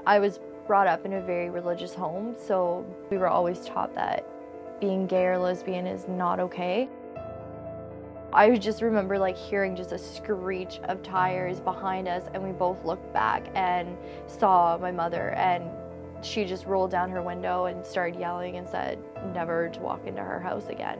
I was brought up in a very religious home, so we were always taught that being gay or lesbian is not okay. I just remember like hearing just a screech of tires behind us, and we both looked back and saw my mother, and she just rolled down her window and started yelling and said never to walk into her house again.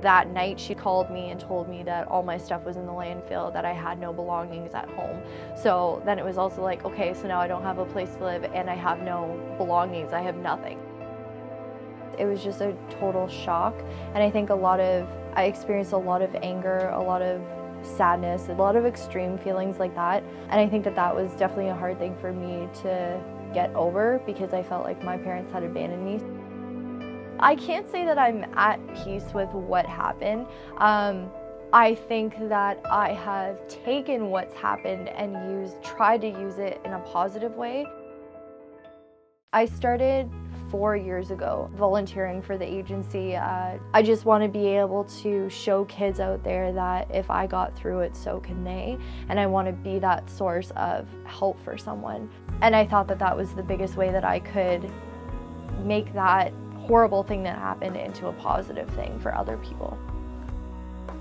That night she called me and told me that all my stuff was in the landfill, that I had no belongings at home. So then it was also like, okay, so now I don't have a place to live and I have no belongings, I have nothing. It was just a total shock, and I think I experienced a lot of anger, a lot of sadness, a lot of extreme feelings like that, and I think that was definitely a hard thing for me to get over because I felt like my parents had abandoned me. I can't say that I'm at peace with what happened. I think that I have taken what's happened and tried to use it in a positive way. I started 4 years ago volunteering for the agency. I just want to be able to show kids out there that if I got through it, so can they. And I want to be that source of help for someone. And I thought that was the biggest way that I could make that horrible thing that happened into a positive thing for other people.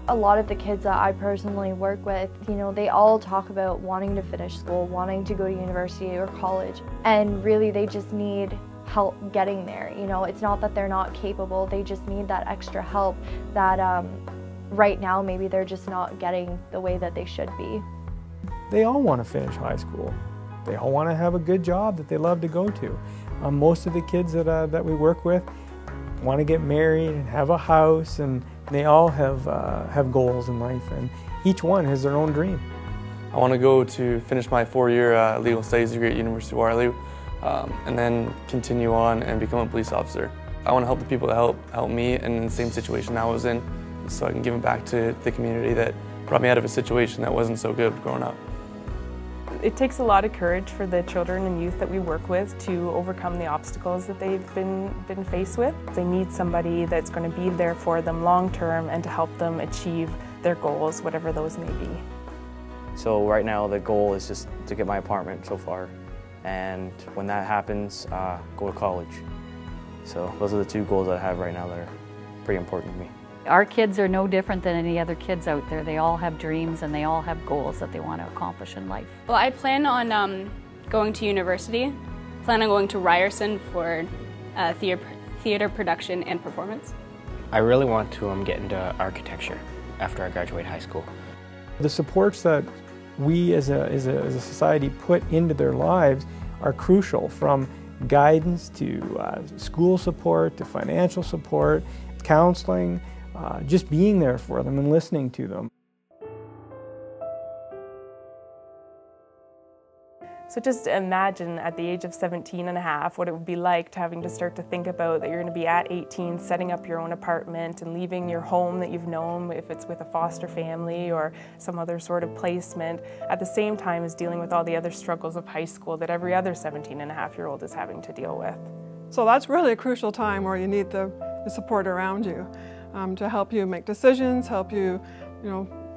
A lot of the kids that I personally work with, they all talk about wanting to finish school, wanting to go to university or college, and really they just need help getting there. It's not that they're not capable, they just need that extra help that right now maybe they're just not getting the way that they should be. They all want to finish high school. They all want to have a good job that they love to go to. Most of the kids that we work with want to get married and have a house, and they all have goals in life, and each one has their own dream. I want to go to finish my 4-year legal studies degree at University of Waterloo, and then continue on and become a police officer. I want to help the people that help me and in the same situation I was in, so I can give it back to the community that brought me out of a situation that wasn't so good growing up. It takes a lot of courage for the children and youth that we work with to overcome the obstacles that they've been faced with. They need somebody that's going to be there for them long term and to help them achieve their goals, whatever those may be. So right now the goal is just to get my apartment so far, and when that happens, go to college. So those are the two goals that I have right now that are pretty important to me. Our kids are no different than any other kids out there. They all have dreams and they all have goals that they want to accomplish in life. Well, I plan on going to university. Plan on going to Ryerson for theater production and performance. I really want to get into architecture after I graduate high school. The supports that we as a society put into their lives are crucial, from guidance to school support to financial support, counseling, just being there for them and listening to them. So just imagine at the age of 17 and a half what it would be like having to start to think about that you're going to be at 18 setting up your own apartment and leaving your home that you've known, if it's with a foster family or some other sort of placement, at the same time as dealing with all the other struggles of high school that every other 17-and-a-half-year-old is having to deal with. So that's really a crucial time where you need the support around you to help you make decisions, help you,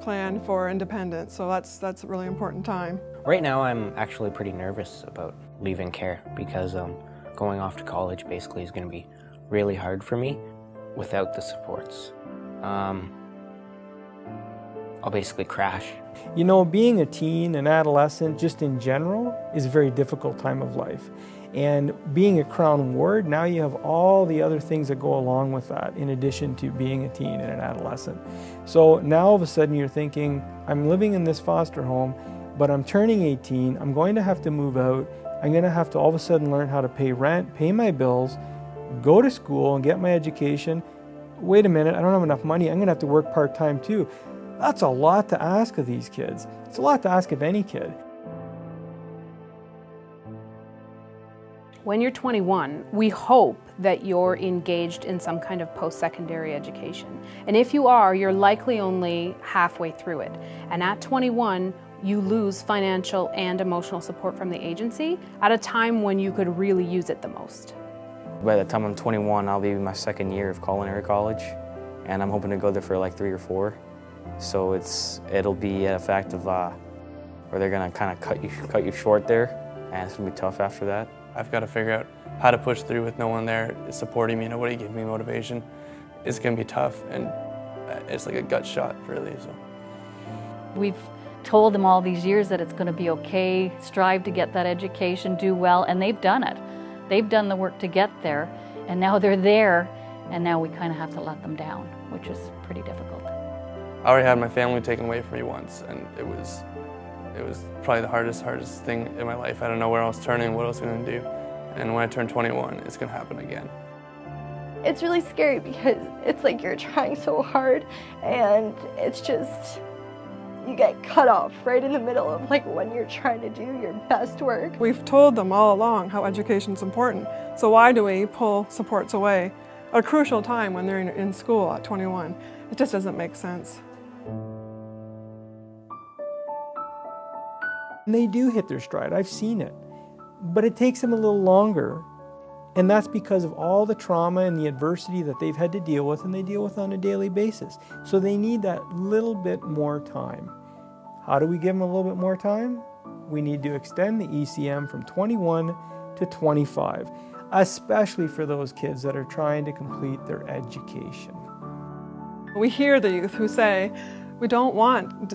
plan for independence. So that's a really important time. Right now I'm actually pretty nervous about leaving care because going off to college basically is going to be really hard for me without the supports. I'll basically crash. Being a teen and adolescent just in general is a very difficult time of life. And being a Crown Ward, now you have all the other things that go along with that in addition to being a teen and an adolescent. So now all of a sudden you're thinking, I'm living in this foster home, but I'm turning 18, I'm going to have to move out, I'm going to have to all of a sudden learn how to pay rent, pay my bills, go to school and get my education. Wait a minute, I don't have enough money, I'm going to have to work part-time too. That's a lot to ask of these kids. It's a lot to ask of any kid. When you're 21, we hope that you're engaged in some kind of post-secondary education. And if you are, you're likely only halfway through it. And at 21, you lose financial and emotional support from the agency at a time when you could really use it the most. By the time I'm 21, I'll be in my second year of culinary college, and I'm hoping to go there for like 3 or 4. So it'll be a fact of where they're gonna kind of cut you short there, and it's going to be tough after that. I've got to figure out how to push through with no one there supporting me, nobody giving me motivation. It's going to be tough, and it's like a gut shot, really. So We've told them all these years that it's going to be okay, strive to get that education, do well, and they've done it. They've done the work to get there, and now they're there, and now we kind of have to let them down, which is pretty difficult. I already had my family taken away from me once, and it was probably the hardest thing in my life. I don't know where I was turning, what I was going to do. And when I turn 21, it's going to happen again. It's really scary because it's like you're trying so hard and it's just, you get cut off right in the middle of like when you're trying to do your best work. We've told them all along how education's important, so why do we pull supports away at a crucial time when they're in school at 21? It just doesn't make sense. And they do hit their stride, I've seen it. But it takes them a little longer, and that's because of all the trauma and the adversity that they've had to deal with and they deal with on a daily basis. So they need that little bit more time. How do we give them a little bit more time? We need to extend the ECM from 21 to 25, especially for those kids that are trying to complete their education. We hear the youth who say, we don't want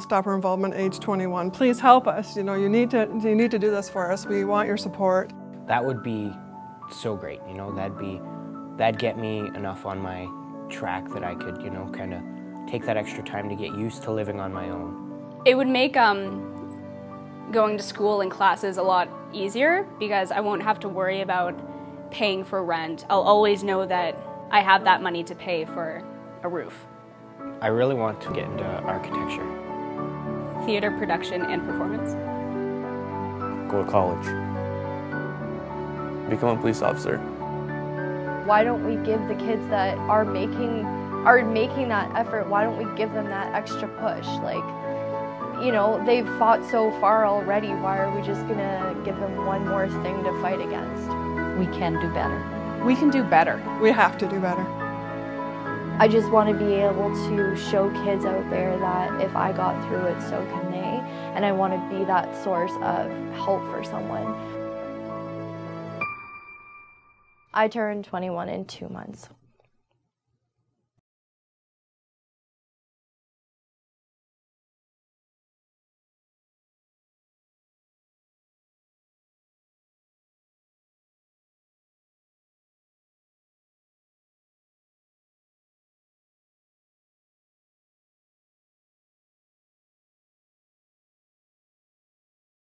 stopper involvement age 21. Please help us. You need to do this for us. We want your support. That would be so great. That'd get me enough on my track that I could, kind of take that extra time to get used to living on my own. It would make going to school and classes a lot easier because I won't have to worry about paying for rent. I'll always know that I have that money to pay for a roof. I really want to get into architecture. Theater production and performance. Go to college. Become a police officer. Why don't we give the kids that are making that effort, why don't we give them that extra push? Like, they've fought so far already, why are we just gonna give them one more thing to fight against? We can do better. We can do better. We have to do better. I just want to be able to show kids out there that if I got through it, so can they. And I want to be that source of help for someone. I turned 21 in 2 months.